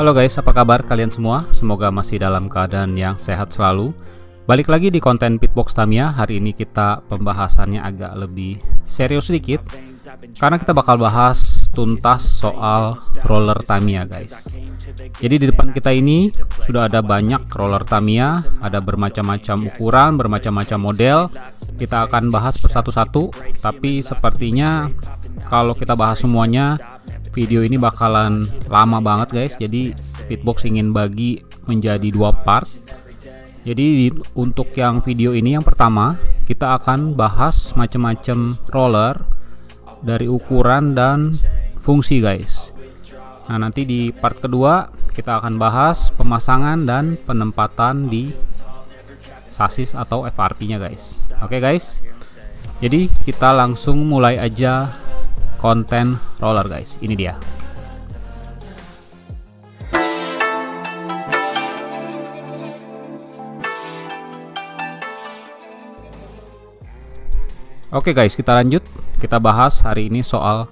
Halo guys, apa kabar kalian semua? Semoga masih dalam keadaan yang sehat selalu. Balik lagi di konten Pitbox Tamiya. Hari ini kita pembahasannya agak lebih serius sedikit, karena kita bakal bahas tuntas soal roller Tamiya guys. Jadi di depan kita ini sudah ada banyak roller Tamiya, ada bermacam-macam ukuran, bermacam-macam model. Kita akan bahas persatu-satu, tapi sepertinya kalau kita bahas semuanya, video ini bakalan lama banget guys. Jadi Pitbox ingin bagi menjadi dua part. Jadi untuk yang video ini yang pertama, kita akan bahas macam-macam roller dari ukuran dan fungsi guys. Nah, nanti di part kedua kita akan bahas pemasangan dan penempatan di sasis atau FRP-nya guys. Oke guys. Jadi kita langsung mulai aja konten roller guys. Ini dia. Oke guys, kita lanjut. Kita bahas hari ini soal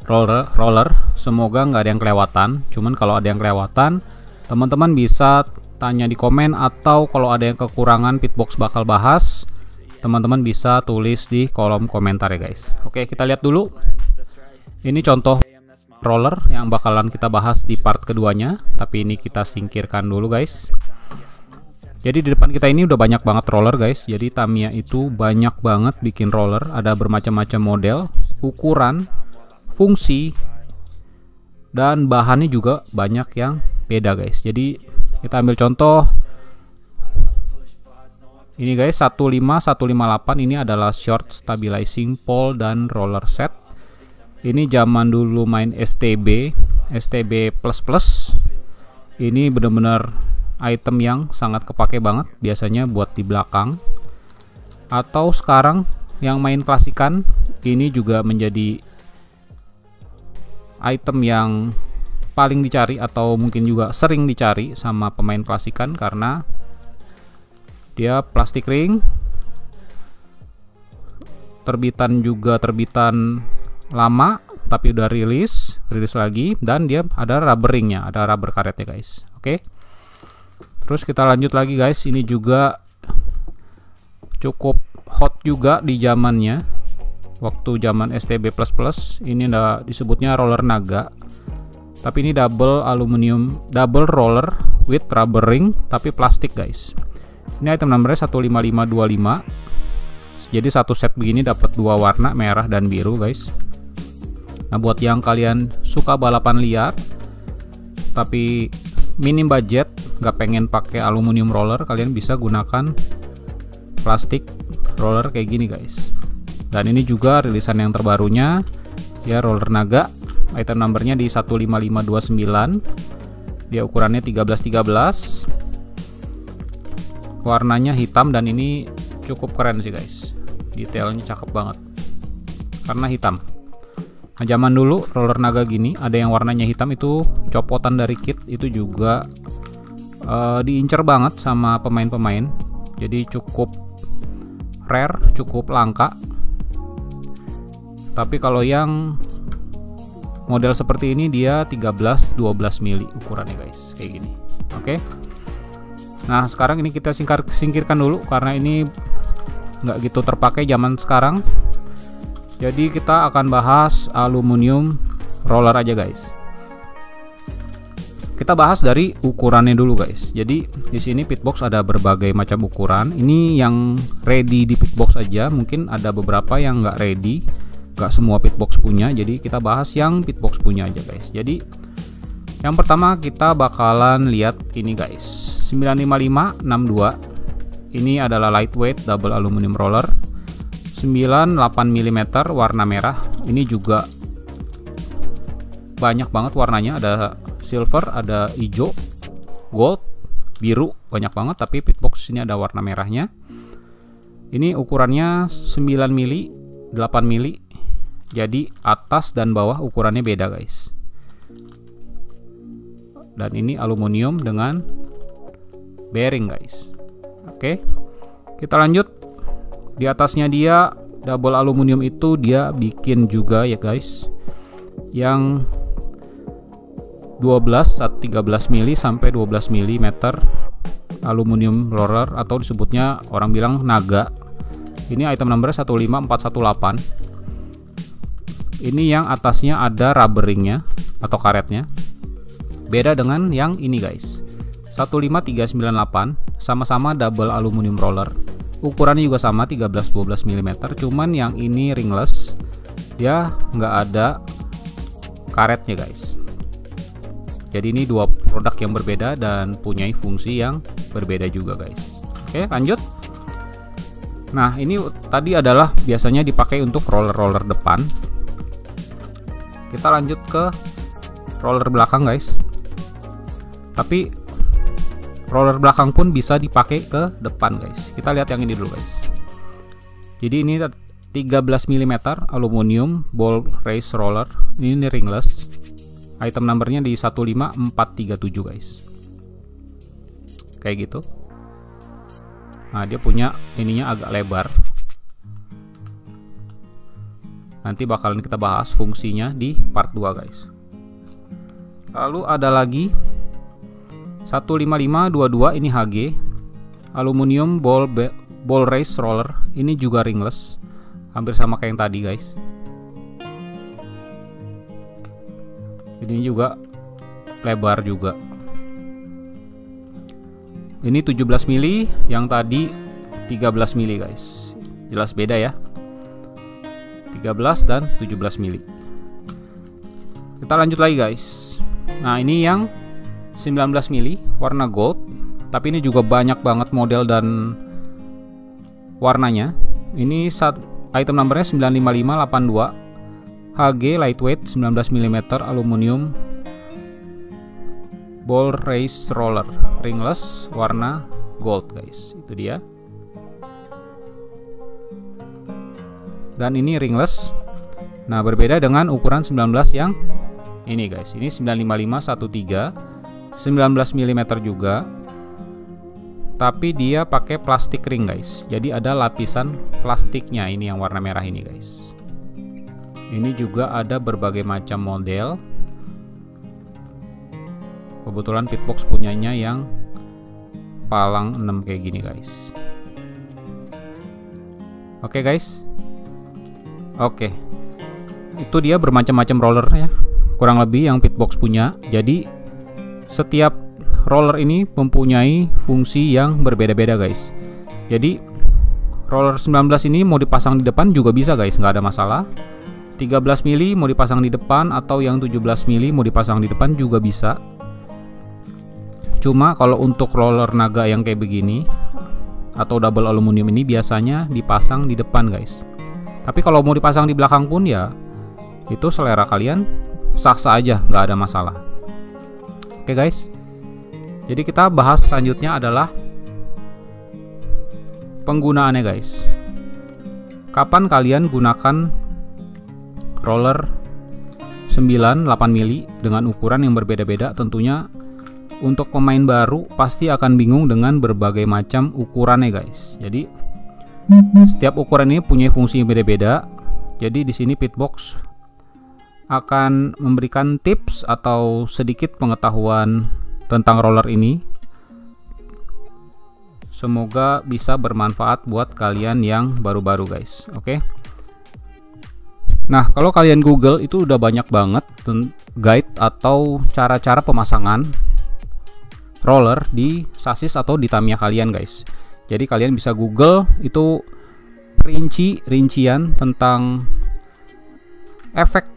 roller. Semoga nggak ada yang kelewatan. Cuman kalau ada yang kelewatan, teman-teman bisa tanya di komen, atau kalau ada yang kekurangan Pitbox bakal bahas, teman-teman bisa tulis di kolom komentar ya guys. Oke, kita lihat dulu. Ini contoh roller yang bakalan kita bahas di part keduanya, tapi ini kita singkirkan dulu guys. Jadi di depan kita ini udah banyak banget roller guys. Jadi Tamiya itu banyak banget bikin roller, ada bermacam-macam model, ukuran, fungsi, dan bahannya juga banyak yang beda guys. Jadi kita ambil contoh ini guys, 15158. Ini adalah short stabilizing pole dan roller set. Ini zaman dulu main STB plus. Ini bener-bener item yang sangat kepake banget, biasanya buat di belakang. Atau sekarang yang main klasikan, ini juga menjadi item yang paling dicari, atau mungkin juga sering dicari sama pemain klasikan, karena dia plastik ring, terbitan lama tapi udah rilis lagi, dan dia ada rubber ringnya, ada rubber karetnya guys. Oke, terus kita lanjut lagi guys. Ini juga cukup hot juga di zamannya, waktu zaman STB plus. Ini disebutnya roller naga, tapi ini double roller with rubber ring tapi plastik guys. Ini item nomornya 15525. Jadi satu set begini dapat dua warna, merah dan biru guys. Nah, buat yang kalian suka balapan liar tapi minim budget, nggak pengen pakai aluminium roller, kalian bisa gunakan plastik roller kayak gini guys. Dan ini juga rilisan yang terbarunya ya, roller naga, item numbernya di 15529. Dia ukurannya 1313, warnanya hitam, dan ini cukup keren sih guys, detailnya cakep banget karena hitam. Nah, zaman dulu roller naga gini ada yang warnanya hitam, itu copotan dari kit, itu juga diincer banget sama pemain-pemain. Jadi cukup rare, cukup langka. Tapi kalau yang model seperti ini dia 13-12 mili ukurannya guys, kayak gini. Oke. Nah, sekarang ini kita singkirkan dulu karena ini nggak gitu terpakai zaman sekarang. Jadi kita akan bahas aluminium roller aja guys. Kita bahas dari ukurannya dulu guys. Jadi di sini Pitbox ada berbagai macam ukuran. Ini yang ready di Pitbox aja. Mungkin ada beberapa yang nggak ready, nggak semua Pitbox punya. Jadi kita bahas yang Pitbox punya aja guys. Jadi yang pertama kita bakalan lihat ini guys, 95562. Ini adalah lightweight double aluminium roller, 98 mm, warna merah. Ini juga banyak banget warnanya, ada silver, ada hijau, gold, biru, banyak banget. Tapi Pitbox ini ada warna merahnya. Ini ukurannya 9 mili, 8 mili. Jadi atas dan bawah ukurannya beda guys. Dan ini aluminium dengan bearing guys. Oke, kita lanjut. Di atasnya dia double aluminium, itu dia bikin juga ya guys, yang 13 mili sampai 12 mm aluminium roller, atau disebutnya orang bilang naga. Ini item number 15418. Ini yang atasnya ada rubberingnya atau karetnya. Beda dengan yang ini guys, 15398, sama-sama double aluminium roller. Ukurannya juga sama 13-12 mm, cuman yang ini ringless, dia nggak ada karetnya guys. Jadi ini dua produk yang berbeda dan punya fungsi yang berbeda juga guys. Oke, lanjut. Nah, ini tadi adalah biasanya dipakai untuk roller-roller depan. Kita lanjut ke roller belakang guys. Tapi roller belakang pun bisa dipakai ke depan guys. Kita lihat yang ini dulu guys. Jadi ini 13 mm aluminium ball race roller. Ini ringless. Item numbernya di 15437 guys. Kayak gitu. Nah, dia punya ininya agak lebar. Nanti bakalan kita bahas fungsinya di part 2 guys. Lalu ada lagi 15522, ini HG aluminium ball race roller. Ini juga ringless, hampir sama kayak yang tadi guys. Ini juga lebar juga. Ini 17 mili, yang tadi 13 mili guys. Jelas beda ya. 13 dan 17 mili. Kita lanjut lagi guys. Nah, ini yang 19 mili warna gold, tapi ini juga banyak banget model dan warnanya. Ini item numbernya 95582, HG lightweight 19 mm aluminium ball race roller, ringless, warna gold guys. Itu dia. Dan ini ringless. Nah, berbeda dengan ukuran 19 yang ini guys. Ini 95513, 19 mm juga. Tapi dia pakai plastik ring guys. Jadi ada lapisan plastiknya, ini yang warna merah ini guys. Ini juga ada berbagai macam model. Kebetulan Pitbox punyanya yang palang 6 kayak gini guys. Oke guys. Oke. Itu dia bermacam-macam roller ya, kurang lebih yang Pitbox punya. Jadi setiap roller ini mempunyai fungsi yang berbeda-beda guys. Jadi roller 19 ini mau dipasang di depan juga bisa guys, nggak ada masalah. 13 mili mau dipasang di depan, atau yang 17 mili mau dipasang di depan juga bisa. Cuma kalau untuk roller naga yang kayak begini atau double aluminium ini biasanya dipasang di depan guys. Tapi kalau mau dipasang di belakang pun ya itu selera kalian, sah-sah aja, nggak ada masalah. Oke guys. Jadi kita bahas selanjutnya adalah penggunaannya guys. Kapan kalian gunakan roller 9-8 mili dengan ukuran yang berbeda-beda? Tentunya untuk pemain baru pasti akan bingung dengan berbagai macam ukurannya guys. Jadi setiap ukuran ini punya fungsi yang beda-beda. Jadi di sini Pitbox akan memberikan tips atau sedikit pengetahuan tentang roller ini. Semoga bisa bermanfaat buat kalian yang baru-baru guys. Oke. Nah, kalau kalian Google itu udah banyak banget guide atau cara-cara pemasangan roller di sasis atau di Tamiya kalian guys. Jadi kalian bisa Google itu rincian tentang efek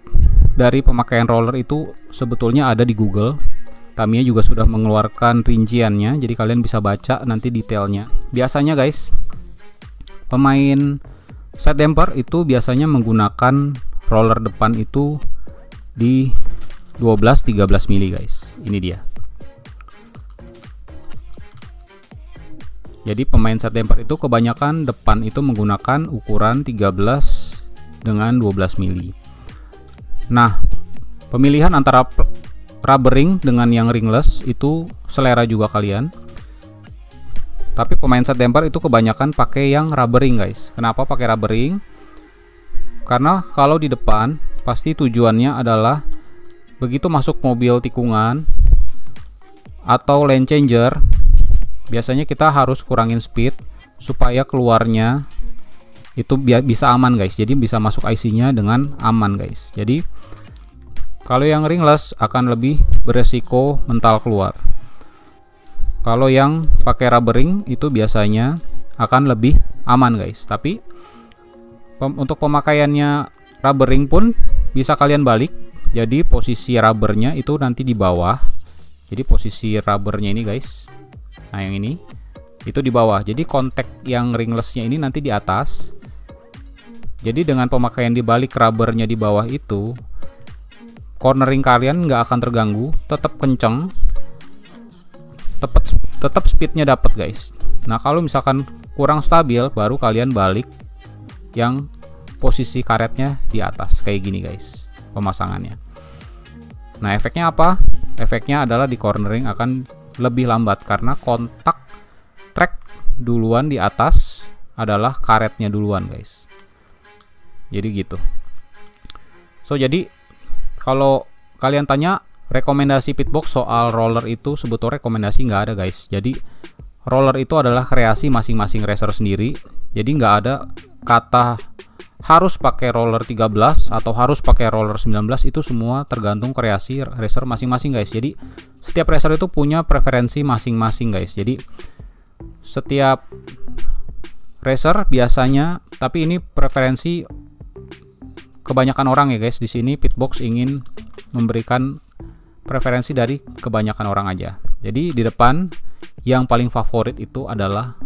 dari pemakaian roller itu sebetulnya ada di Google. Tamiya juga sudah mengeluarkan rinciannya, jadi kalian bisa baca nanti detailnya. Biasanya guys, pemain side damper itu biasanya menggunakan roller depan itu di 12-13 mili guys. Ini dia. Jadi pemain side damper itu kebanyakan depan itu menggunakan ukuran 13 dengan 12 mili. Nah, pemilihan antara rubbering dengan yang ringless itu selera juga kalian. Tapi pemain side damper itu kebanyakan pakai yang rubbering guys. Kenapa pakai rubbering? Karena kalau di depan pasti tujuannya adalah begitu masuk mobil tikungan atau lane changer, biasanya kita harus kurangin speed supaya keluarnya itu bisa aman guys. Jadi bisa masuk IC-nya dengan aman guys. Jadi kalau yang ringless akan lebih beresiko mental keluar. Kalau yang pakai rubber ring itu biasanya akan lebih aman guys. Tapi untuk pemakaiannya rubber ring pun bisa kalian balik. Jadi posisi rubbernya itu nanti di bawah. Jadi posisi rubbernya ini guys, nah yang ini itu di bawah. Jadi kontak yang ringlessnya ini nanti di atas. Jadi dengan pemakaian dibalik rubbernya di bawah itu, cornering kalian nggak akan terganggu, tetap kenceng, tetap speednya dapat guys. Nah kalau misalkan kurang stabil, baru kalian balik yang posisi karetnya di atas kayak gini guys pemasangannya. Nah efeknya apa? Efeknya adalah di cornering akan lebih lambat karena kontak track duluan di atas adalah karetnya duluan guys. Jadi gitu. So jadi kalau kalian tanya rekomendasi Pitbox soal roller itu, sebetulnya rekomendasi nggak ada guys. Jadi roller itu adalah kreasi masing-masing racer sendiri. Jadi nggak ada kata harus pakai roller 13 atau harus pakai roller 19, itu semua tergantung kreasi racer masing-masing guys. Jadi setiap racer itu punya preferensi masing-masing guys. Jadi setiap racer biasanya, tapi ini preferensi kebanyakan orang ya guys. Di sini Pitbox ingin memberikan preferensi dari kebanyakan orang aja. Jadi di depan yang paling favorit itu adalah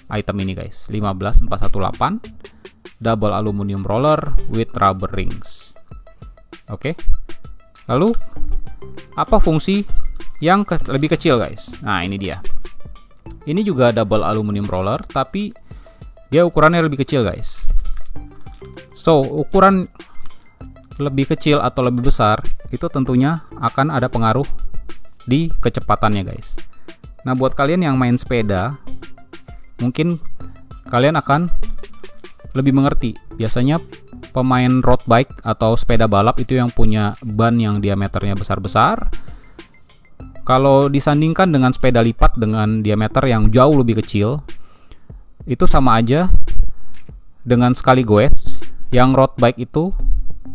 item ini guys, 15418 double aluminium roller with rubber rings. Oke. Lalu apa fungsi yang lebih kecil guys? Nah, ini dia. Ini juga double aluminium roller tapi dia ukurannya lebih kecil guys. So, ukuran lebih kecil atau lebih besar itu tentunya akan ada pengaruh di kecepatannya guys. Nah buat kalian yang main sepeda, mungkin kalian akan lebih mengerti. Biasanya pemain road bike atau sepeda balap itu yang punya ban yang diameternya besar-besar, kalau disandingkan dengan sepeda lipat dengan diameter yang jauh lebih kecil, itu sama aja dengan sekali goes. Yang road bike itu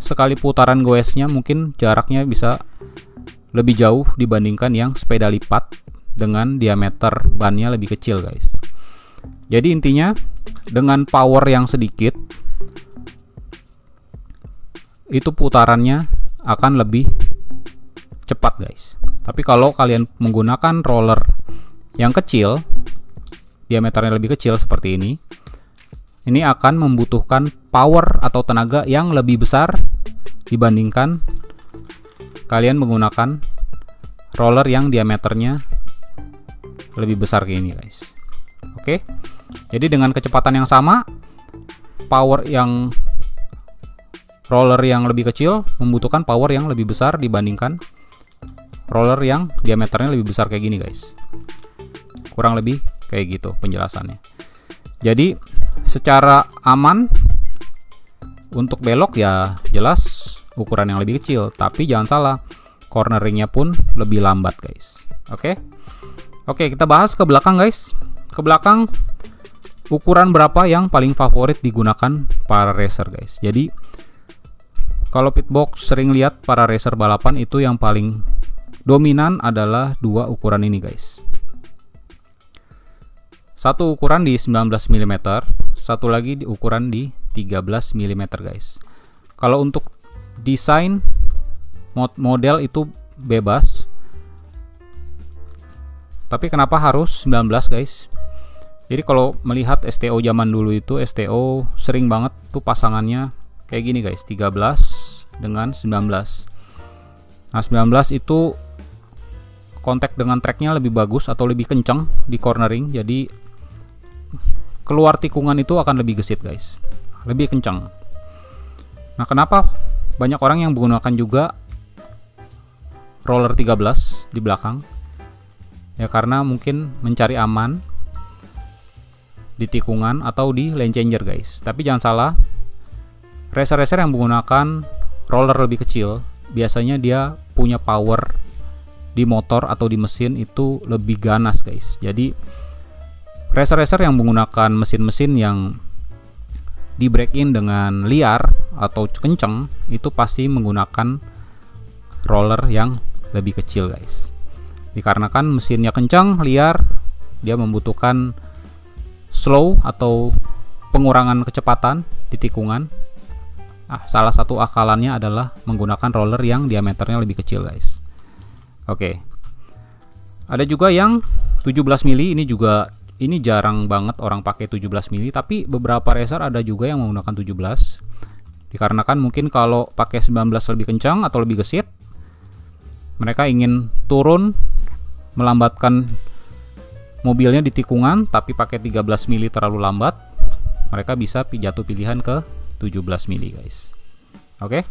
sekali putaran goesnya mungkin jaraknya bisa lebih jauh dibandingkan yang sepeda lipat dengan diameter bannya lebih kecil guys. Jadi intinya dengan power yang sedikit itu putarannya akan lebih cepat guys. Tapi kalau kalian menggunakan roller yang kecil, diameternya lebih kecil seperti ini akan membutuhkan power atau tenaga yang lebih besar dibandingkan kalian menggunakan roller yang diameternya lebih besar kayak ini guys. Oke. Jadi dengan kecepatan yang sama, power yang roller yang lebih kecil membutuhkan power yang lebih besar dibandingkan roller yang diameternya lebih besar kayak gini guys. Kurang lebih kayak gitu penjelasannya. Jadi secara aman untuk belok ya jelas ukuran yang lebih kecil, tapi jangan salah, corneringnya pun lebih lambat guys. Oke, kita bahas ke belakang guys. Ke belakang, ukuran berapa yang paling favorit digunakan para racer guys. Jadi kalau Pitbox sering lihat para racer balapan itu yang paling dominan adalah dua ukuran ini guys. Satu ukuran di 19 mm, satu lagi di ukuran di 13 mm guys. Kalau untuk desain model itu bebas. Tapi kenapa harus 19 guys? Jadi kalau melihat STO zaman dulu itu, STO sering banget tuh pasangannya kayak gini guys, 13 dengan 19. Nah 19 itu kontak dengan tracknya lebih bagus atau lebih kencang di cornering, jadi keluar tikungan itu akan lebih gesit guys, lebih kencang. Nah kenapa banyak orang yang menggunakan juga roller 13 di belakang? Ya karena mungkin mencari aman di tikungan atau di lane changer guys. Tapi jangan salah, racer-racer yang menggunakan roller lebih kecil biasanya dia punya power di motor atau di mesin itu lebih ganas guys. Jadi racer-racer yang menggunakan mesin-mesin yang di break in dengan liar atau kenceng itu pasti menggunakan roller yang lebih kecil guys. Dikarenakan mesinnya kencang, liar, dia membutuhkan slow atau pengurangan kecepatan di tikungan. Salah satu akalannya adalah menggunakan roller yang diameternya lebih kecil guys. Oke. Ada juga yang 17 mili, ini jarang banget orang pakai 17 mili, tapi beberapa racer ada juga yang menggunakan 17. Dikarenakan mungkin kalau pakai 19 lebih kencang atau lebih gesit, mereka ingin turun melambatkan mobilnya di tikungan, tapi pakai 13 mili terlalu lambat, mereka bisa jatuh pilihan ke 17 mili guys. Oke.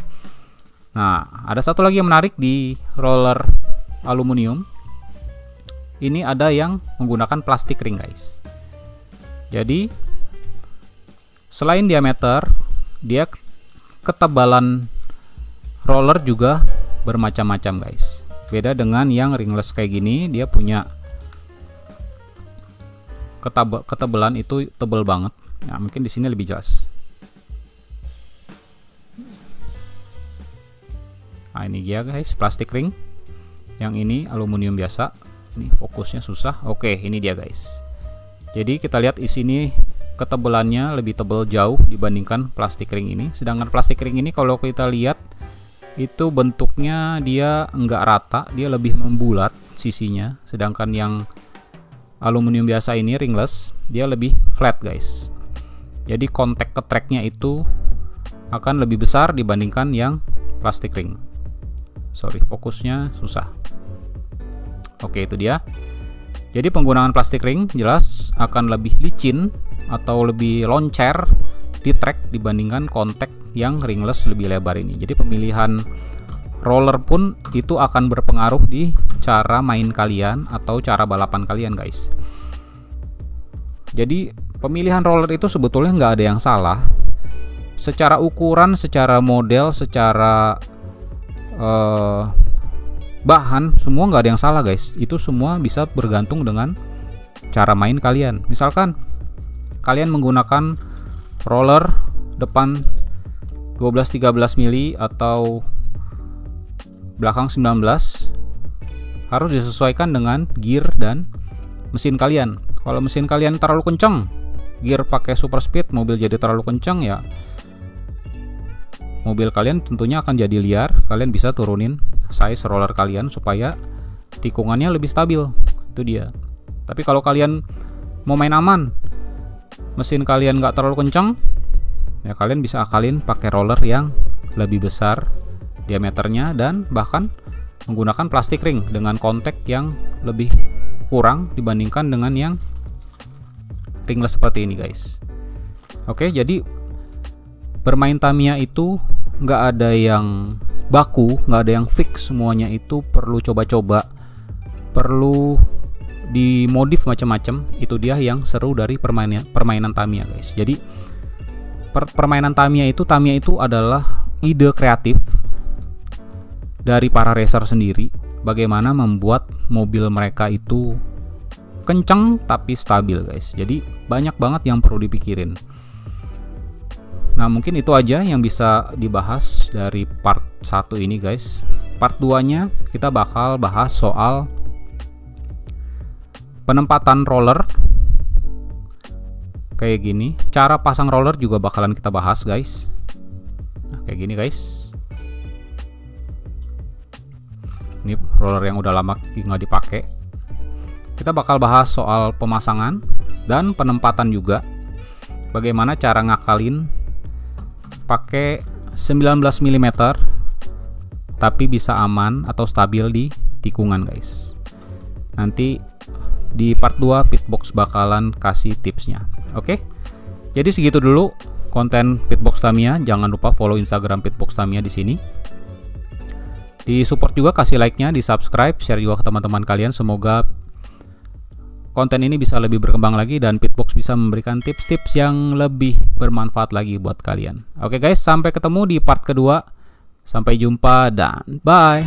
Nah, ada satu lagi yang menarik di roller aluminium. Ini ada yang menggunakan plastik ring guys. Jadi selain diameter, dia ketebalan roller juga bermacam-macam guys. Beda dengan yang ringless kayak gini, dia punya ketebalan itu tebal banget. Nah, mungkin di sini lebih jelas. Nah, ini dia guys, plastik ring. Yang ini aluminium biasa. Ini fokusnya susah. Oke, ini dia guys. Jadi kita lihat di sini ketebalannya lebih tebal jauh dibandingkan plastik ring ini. Sedangkan plastik ring ini kalau kita lihat itu bentuknya dia enggak rata, dia lebih membulat sisinya. Sedangkan yang aluminium biasa ini ringless, dia lebih flat guys. Jadi kontak ke tracknya itu akan lebih besar dibandingkan yang plastik ring. Sorry, fokusnya susah. Oke, itu dia. Jadi penggunaan plastik ring jelas akan lebih licin atau lebih loncer di track dibandingkan kontak yang ringless lebih lebar ini. Jadi pemilihan roller pun itu akan berpengaruh di cara main kalian atau cara balapan kalian guys. Jadi pemilihan roller itu sebetulnya nggak ada yang salah. Secara ukuran, secara model, secara bahan, semua nggak ada yang salah guys. Itu semua bisa bergantung dengan cara main kalian. Misalkan kalian menggunakan roller depan 12-13 mili atau belakang 19, harus disesuaikan dengan gear dan mesin kalian. Kalau mesin kalian terlalu kencang, gear pakai super speed, mobil jadi terlalu kencang, ya mobil kalian tentunya akan jadi liar. Kalian bisa turunin size roller kalian supaya tikungannya lebih stabil. Itu dia. Tapi kalau kalian mau main aman, mesin kalian nggak terlalu kencang, ya kalian bisa akalin pakai roller yang lebih besar diameternya dan bahkan menggunakan plastik ring dengan kontak yang lebih kurang dibandingkan dengan yang ringless seperti ini guys. Oke, jadi bermain Tamiya itu nggak ada yang baku, nggak ada yang fix, semuanya itu perlu coba-coba, perlu dimodif macam-macam. Itu dia yang seru dari permainan Tamiya guys. Jadi permainan Tamiya itu adalah ide kreatif dari para racer sendiri, bagaimana membuat mobil mereka itu kenceng tapi stabil guys. Jadi banyak banget yang perlu dipikirin. Nah, mungkin itu aja yang bisa dibahas dari part 1 ini guys. Part 2-nya kita bakal bahas soal penempatan roller kayak gini. Cara pasang roller juga bakalan kita bahas guys. Nah, kayak gini guys. Ini roller yang udah lama nggak dipakai. Kita bakal bahas soal pemasangan dan penempatan juga. Bagaimana cara ngakalin pakai 19 mm tapi bisa aman atau stabil di tikungan guys. Nanti di part 2 Pitbox bakalan kasih tipsnya. Oke. Jadi segitu dulu konten Pitbox Tamiya. Jangan lupa follow Instagram Pitbox Tamiya di sini. Di support juga, kasih like-nya, di subscribe, share juga ke teman-teman kalian. Semoga konten ini bisa lebih berkembang lagi dan Pitbox bisa memberikan tips-tips yang lebih bermanfaat lagi buat kalian. Oke guys, sampai ketemu di part kedua Sampai jumpa dan bye.